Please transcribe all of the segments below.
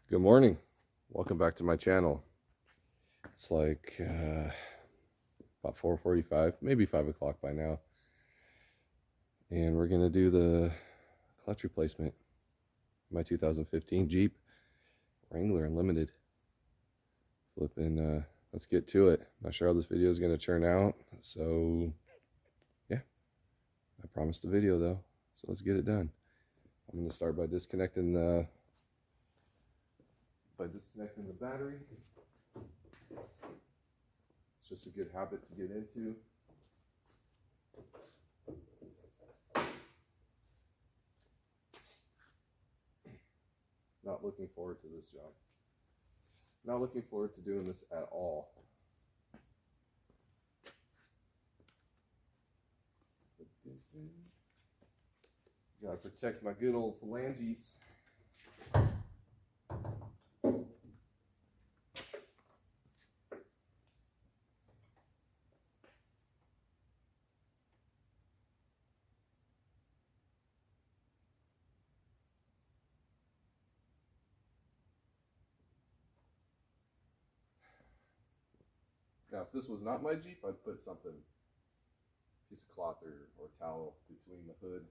Good morning. Welcome back to my channel. It's like about 4:45, maybe 5 o'clock by now. And we're going to do the clutch replacement. My 2015 Jeep Wrangler Unlimited. Let's get to it. Not sure how this video is going to turn out. So, yeah. I promised a video though. So let's get it done. I'm going to start by disconnecting the battery. It's just a good habit to get into. Not looking forward to this job. Not looking forward to doing this at all. Gotta protect my good old phalanges. Now, if this was not my Jeep, I'd put something, piece of cloth or towel between the hood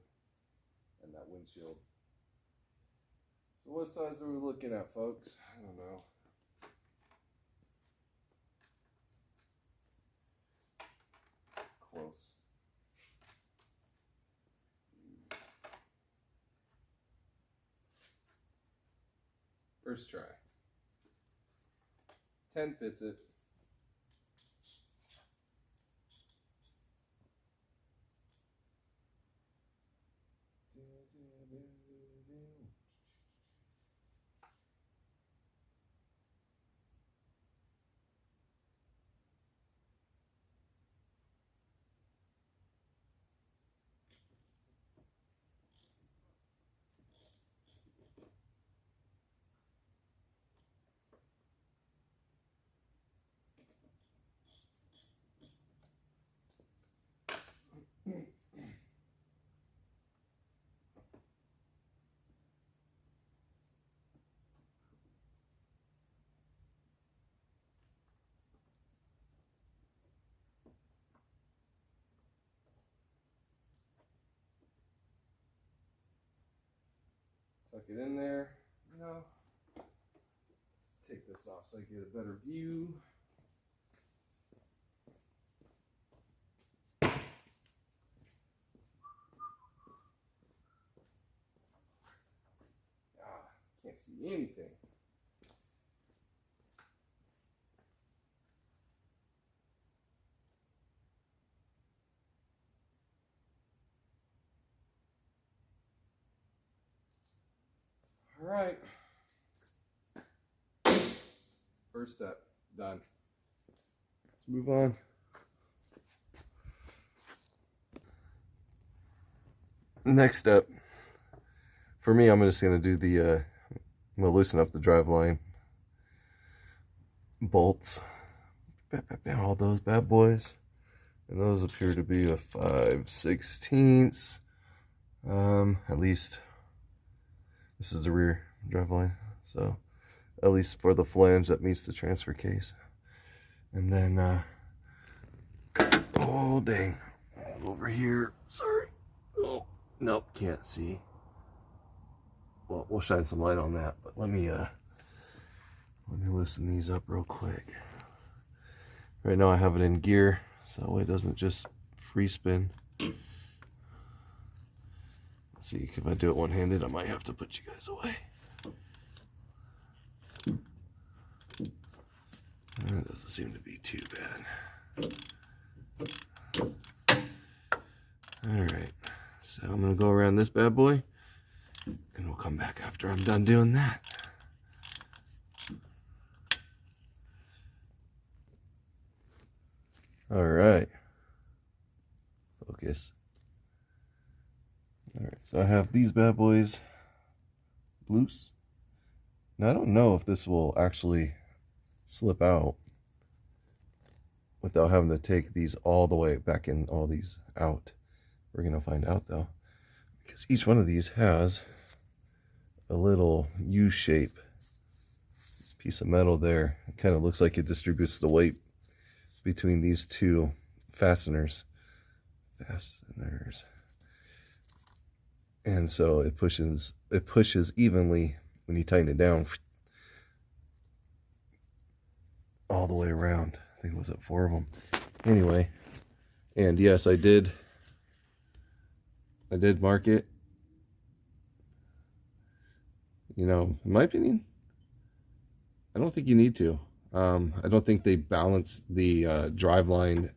and that windshield. So what size are we looking at, folks? I don't know. Close. First try. 10 fits it. Tuck it in there. Let's take this off so I get a better view. Can't see anything. All right. First step done. Let's move on. Next step. For me, I'm just going to do I'm going to loosen up the driveline bolts. All those bad boys. And those appear to be a 5/16. At least this is the rear driveline. So at least for the flange that meets the transfer case. And then, oh dang, over here, sorry. Oh, nope, can't see. Well, we'll shine some light on that, but let me loosen these up real quick. Right now I have it in gear, so it doesn't just free spin. Let's see, if I do it one-handed, I might have to put you guys away. That doesn't seem to be too bad. Alright, so I'm going to go around this bad boy, and we'll come back after I'm done doing that. Alright. Focus. Alright, so I have these bad boys loose. Now I don't know if this will actually slip out without having to take these all the way back in, all these out. We're going to find out though, because each one of these has a little U shape piece of metal there. It kind of looks like it distributes the weight between these two fasteners. And so it pushes evenly when you tighten it down all the way around. I think it was 4 of them. Anyway, and yes, I did mark it. You know, in my opinion, I don't think you need to. I don't think they balance the driveline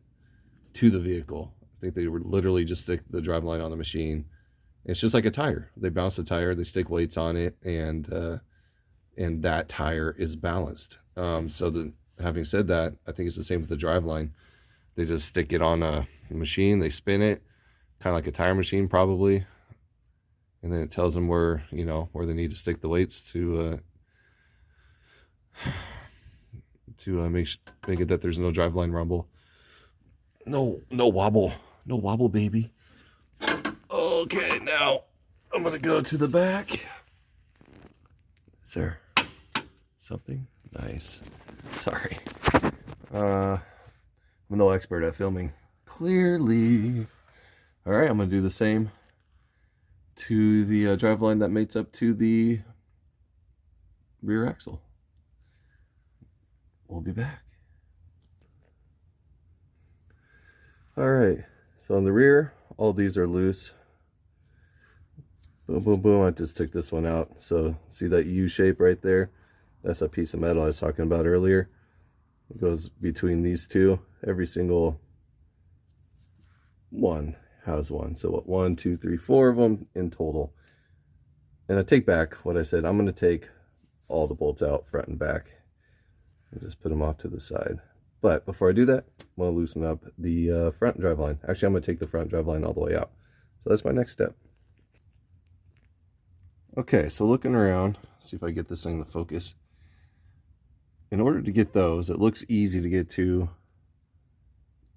to the vehicle. I think they would literally just stick the driveline on the machine. It's just like a tire. They bounce the tire, they stick weights on it, and that tire is balanced. Having said that, I think it's the same with the driveline. They just stick it on a machine, they spin it, kind of like a tire machine probably, and then it tells them where, you know, where they need to stick the weights to make it that there's no driveline rumble. No wobble. No wobble, baby. Okay, now I'm gonna go to the back. Is there something? Nice. Sorry. I'm no expert at filming. Clearly. Alright, I'm gonna do the same to the driveline that mates up to the rear axle. We'll be back. Alright, so on the rear, all these are loose. Boom, boom, boom. I just took this one out. So see that U shape right there? That's a piece of metal I was talking about earlier. It goes between these two. Every single one has one. So what, 1, 2, 3, 4 of them in total. And I take back what I said. I'm going to take all the bolts out front and back and just put them off to the side. But before I do that, I'm going to loosen up the front driveline. Actually, I'm going to take the front driveline all the way out. So that's my next step. Okay, so looking around, see if I get this thing to focus. In order to get those, it looks easy to get to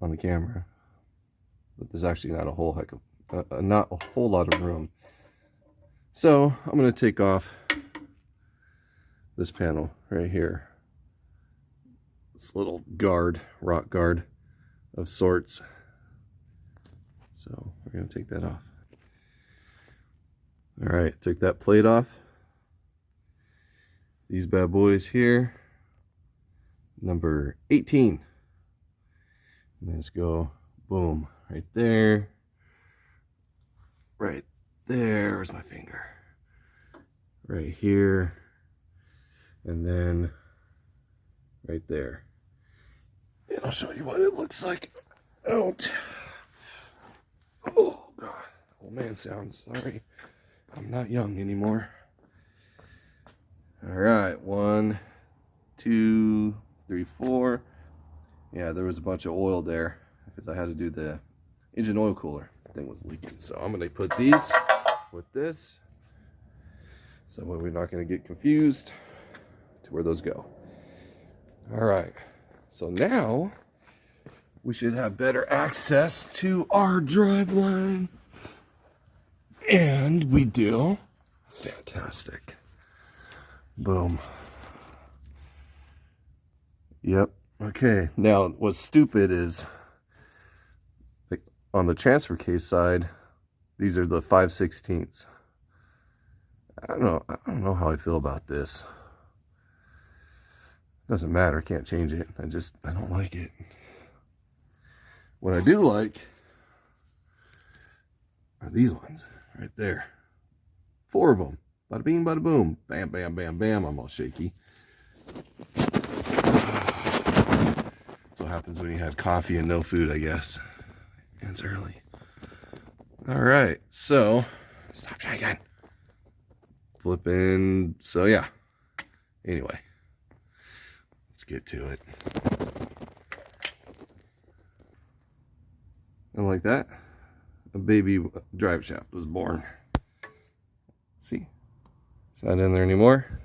on the camera, but there's actually not a whole lot of room. So I'm going to take off this panel right here, this little guard, rock guard of sorts. So we're going to take that off. All right, took that plate off. These bad boys here, number 18. Let's go, boom, right there. Right there, where's my finger? Right here. And then right there. And I'll show you what it looks like out. Oh, God. Old man sounds, sorry. I'm not young anymore. All right, 1, 2, 3, 4. Yeah, there was a bunch of oil there because I had to do the engine oil cooler. The thing was leaking. So I'm going to put these with this. So we're not going to get confused to where those go. All right. So now we should have better access to our driveline. And we do. Fantastic. Boom. Yep. Okay. Now, what's stupid is, like, on the transfer case side, these are the 5/16. I don't know how I feel about this. Doesn't matter. Can't change it. I don't like it. What I do like are these ones right there. 4 of them. Bada bing, bada boom. Bam, bam, bam, bam. I'm all shaky. That's what happens when you had coffee and no food, I guess. And it's early. All right. So, stop shaking. Flipping. So, yeah. Anyway. Let's get to it. And like that, a baby drive shaft was born. See? It's not in there anymore.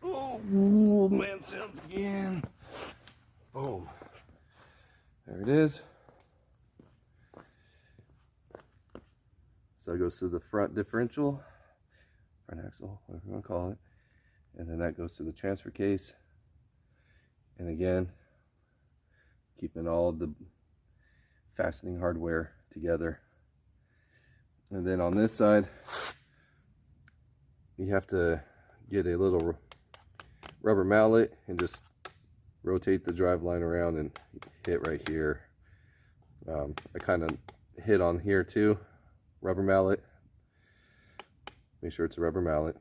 Oh, man, sounds again. Boom. There it is. So it goes to the front differential, front axle, whatever you want to call it. And then that goes to the transfer case. And again, keeping all of the fastening hardware together. And then on this side, you have to get a little rubber mallet and just rotate the drive line around and hit right here. I kind of hit on here too, rubber mallet. Make sure it's a rubber mallet.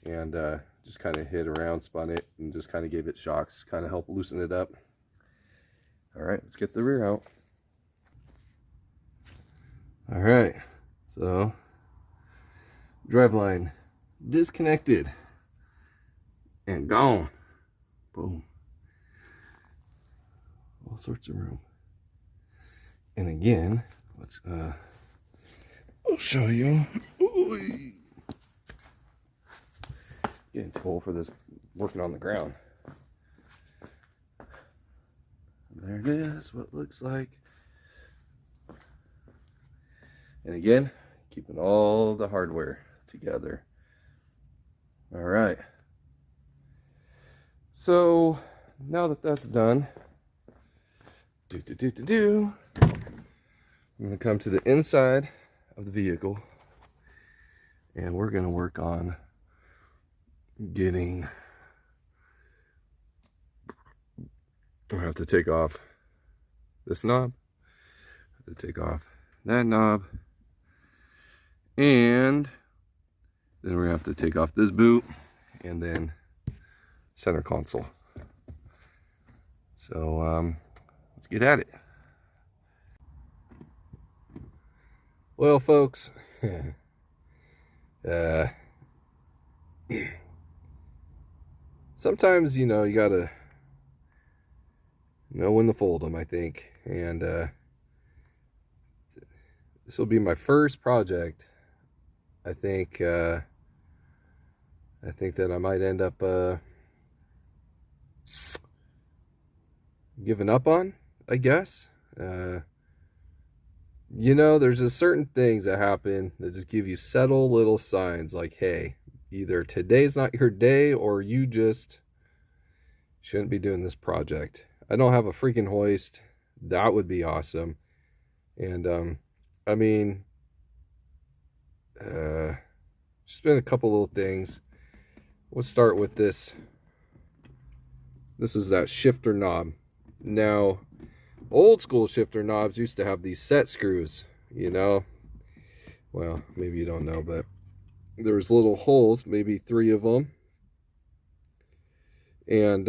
And just kind of hit around, spun it, and just kind of gave it shocks, kind of help loosen it up. All right, let's get the rear out. All right, so driveline disconnected and gone. Boom. All sorts of room. And again, let's I'll show you. Ooh. Getting too old for this working on the ground. There it is, what it looks like. And again, keeping all the hardware together. All right. So now that that's done, I'm going to come to the inside of the vehicle, and we're going to work on getting. I have to take off this knob, I have to take off that knob, and then we're gonna have to take off this boot and then center console. So let's get at it. Well, folks, sometimes, you know, you gotta know when to fold them, I think. And this will be my first project. I think that I might end up giving up on, I guess. You know, there's just certain things that happen that just give you subtle little signs like, hey, either today's not your day or you just shouldn't be doing this project. I don't have a freaking hoist. That would be awesome. And I mean, just been a couple little things. We'll start with this. This is that shifter knob. Now, old school shifter knobs used to have these set screws, you know. Well, maybe you don't know, but there was little holes, maybe 3 of them. And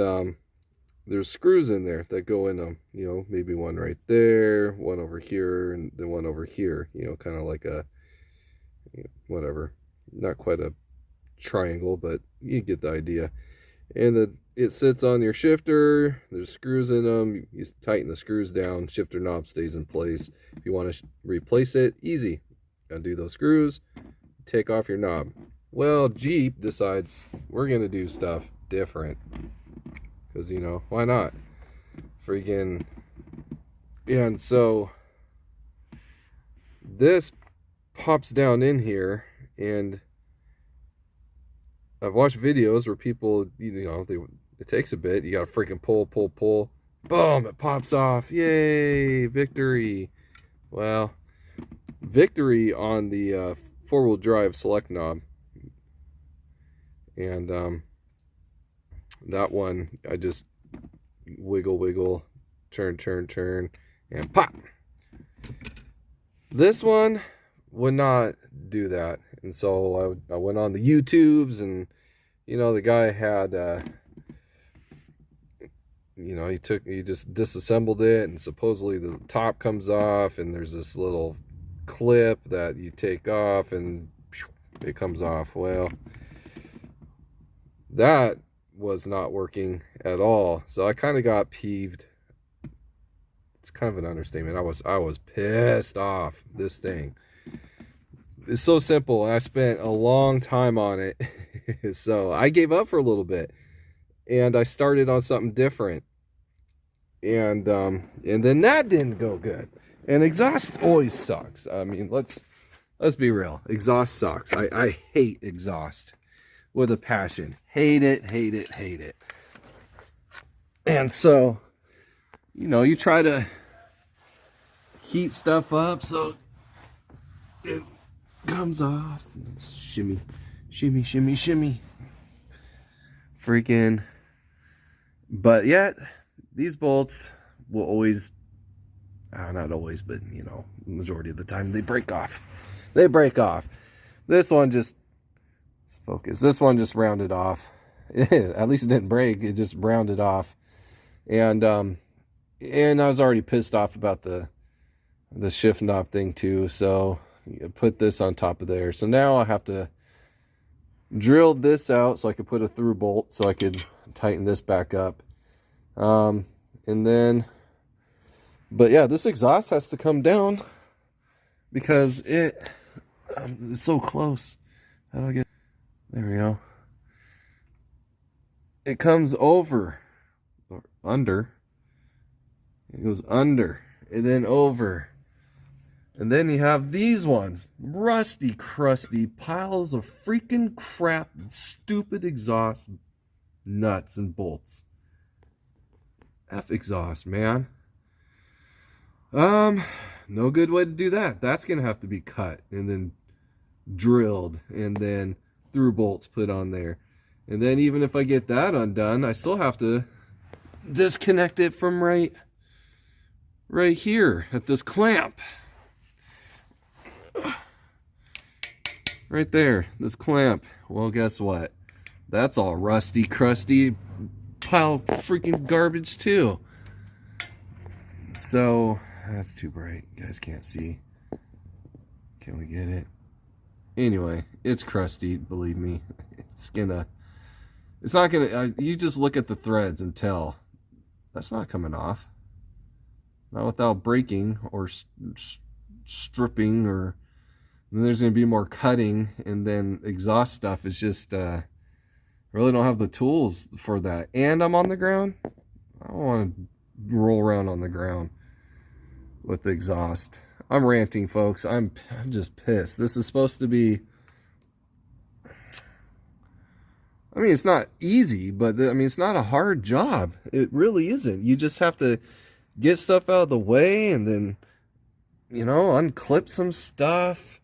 there's screws in there that go in them, you know, maybe one right there, one over here, and then one over here, you know, kind of like a, you know, whatever, not quite a triangle, but you get the idea. And it sits on your shifter, there's screws in them, you tighten the screws down, shifter knob stays in place. If you want to replace it, easy, undo those screws, take off your knob. Well, Jeep decides we're going to do stuff different. Because, you know, why not? Freaking. And so this pops down in here, and I've watched videos where people, you know, it takes a bit. You got to freaking pull. Boom, it pops off. Yay, victory. Well, victory on the four-wheel drive select knob. And that one, I just wiggle, turn, and pop. This one would not do that. And so I went on the YouTubes, and, you know, the guy had, you know, he just disassembled it, and supposedly the top comes off, and there's this little clip that you take off, and it comes off. Well, that was not working at all. So I kind of got peeved. It's kind of an understatement. I was pissed off. This thing, it's so simple, and I spent a long time on it. So I gave up for a little bit, and I started on something different, and then that didn't go good. And exhaust always sucks. I mean, let's be real. Exhaust sucks. I hate exhaust with a passion. Hate it. And so, you know, you try to heat stuff up so it comes off. Shimmy, shimmy, shimmy, shimmy. Freaking. But yet, these bolts will always, not always, but, you know, majority of the time, they break off. They break off. This one just, let's focus. This one just rounded off. At least it didn't break. It just rounded off. And I was already pissed off about the shift knob thing too. So you put this on top of there. So now I have to drill this out so I could put a through bolt so I could tighten this back up. And then, but yeah, this exhaust has to come down because it's so close. How do I get, there we go. It comes over or under. It goes under and then over. And then you have these ones, rusty, crusty piles of freaking crap, stupid exhaust nuts and bolts. F exhaust, man. No good way to do that. That's gonna have to be cut and then drilled and then through bolts put on there. And then even if I get that undone, I still have to disconnect it from right here at this clamp. Right there, this clamp. Well, guess what? That's all rusty, crusty, pile of freaking garbage too. So, that's too bright. You guys can't see. Can we get it? Anyway, it's crusty, believe me. It's not gonna, you just look at the threads and tell. That's not coming off. Not without breaking or stripping, or then there's going to be more cutting, and then exhaust stuff is just, I really don't have the tools for that. And I'm on the ground. I don't want to roll around on the ground with the exhaust. I'm ranting, folks. I'm just pissed. This is supposed to be, I mean, it's not easy, but I mean, it's not a hard job. It really isn't. You just have to get stuff out of the way and then, you know, unclip some stuff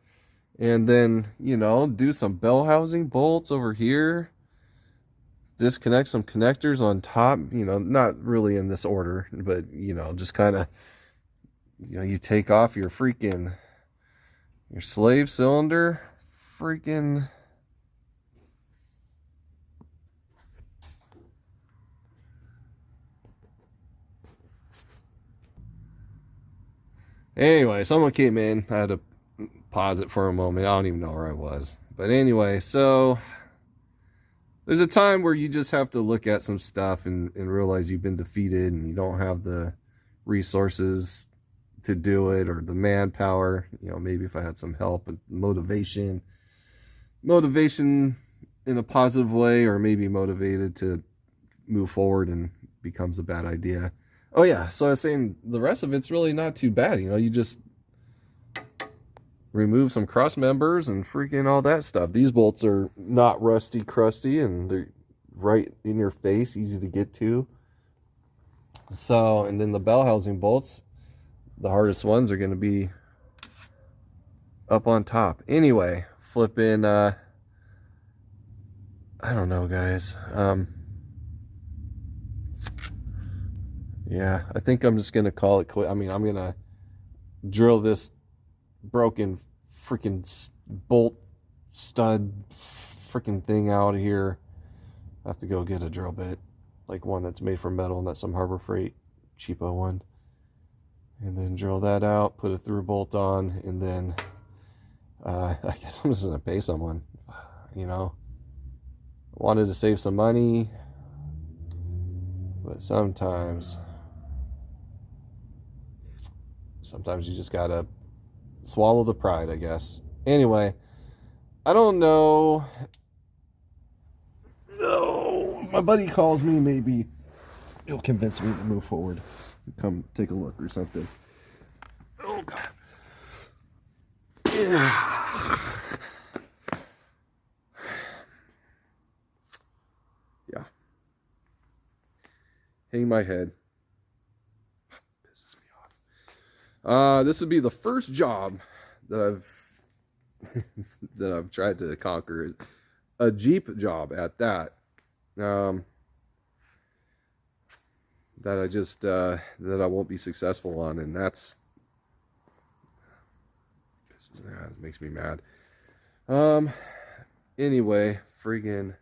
and then, you know, do some bell housing bolts over here. Disconnect some connectors on top, you know, not really in this order, but, you know, just kind of, you know, you take off your slave cylinder, freaking. Anyway, someone came in. I had to pause it for a moment. I don't even know where I was. But anyway, so there's a time where you just have to look at some stuff and realize you've been defeated and you don't have the resources to do it or the manpower. You know, maybe if I had some help and motivation in a positive way, or maybe motivated to move forward and becomes a bad idea. Oh yeah, so I was saying the rest of it's really not too bad. You know, you just remove some cross members and freaking all that stuff. These bolts are not rusty, crusty, and they're right in your face, easy to get to. So, and then the bell housing bolts, the hardest ones are going to be up on top. Anyway, flipping, I don't know, guys. Yeah, I think I'm just going to call it quit. I mean, I'm going to drill this broken freaking bolt stud freaking thing out of here. I have to go get a drill bit, like one that's made from metal, not some Harbor Freight cheapo one. And then drill that out, put a through bolt on, and then I guess I'm just going to pay someone, you know. I wanted to save some money, but sometimes you just gotta swallow the pride, I guess. Anyway, I don't know. No, my buddy calls me. Maybe he'll convince me to move forward. Come take a look or something. Oh God. Yeah. Yeah. hang my head. Pisses me off. This would be the first job that I've tried to conquer, a Jeep job at that. That I just that I won't be successful on, and that's it makes me mad. Anyway, friggin'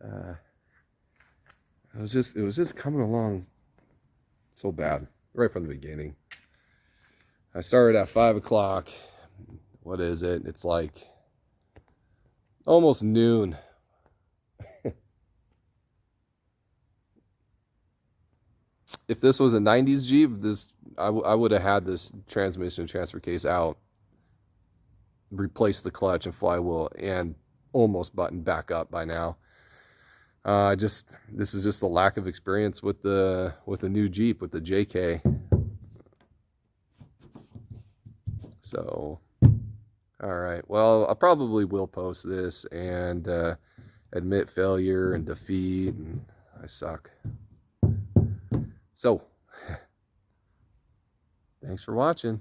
it was just coming along so bad right from the beginning. I started at 5 o'clock. What is it? It's like almost noon. If this was a 90s Jeep, I would have had this transmission transfer case out, replaced the clutch and flywheel, and almost buttoned back up by now. This is just a lack of experience with the new Jeep, with the JK. So, all right. Well, I probably will post this and admit failure and defeat, and I suck. So, thanks for watching.